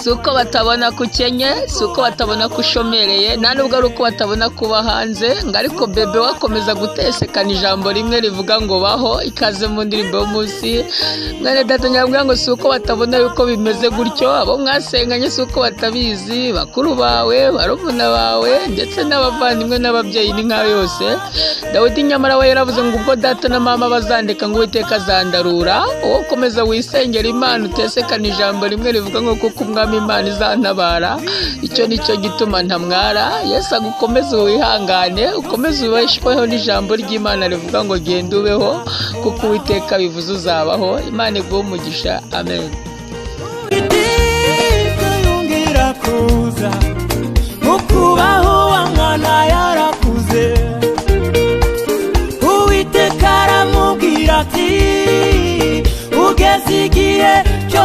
suko batabona kukenye suko batabona kushomereye nta nubwo ari uko batabona kuba hanze ngo ariko bebe wakomeza gutesekana ijambo rimwe rivuga ngo baho ikaze mu ndirimbo y'umunsi mwene data nyabwira ngo suko batabona yuko bimeze gutyo abo mwasenganye suko batabizi bakuru bawe barumuna bawe ndetse n'abavandimwe n'ababyeyi ni nka yose Dawidi nyamara we yaravuze ngo ubwo data na mama bazandeka ngo Uwiteka azandarura uwo komeza wisengera Imana utesekana ijambo rimwe rivuga ngo kuko umwami Imana izantabara icyo nicyo gituma ntamwara Yesu agukomeze wihangane ukomeze ubeshweho n'ijambo ry'Imana rivuga ngo genda ubeho kuko Uwiteka bivuze uzabaho Imana iguhe umugisha amen yungira kuza mukubaho wa mwana yarakuze Uwiteka aramubwira ati ugeze igihe cyo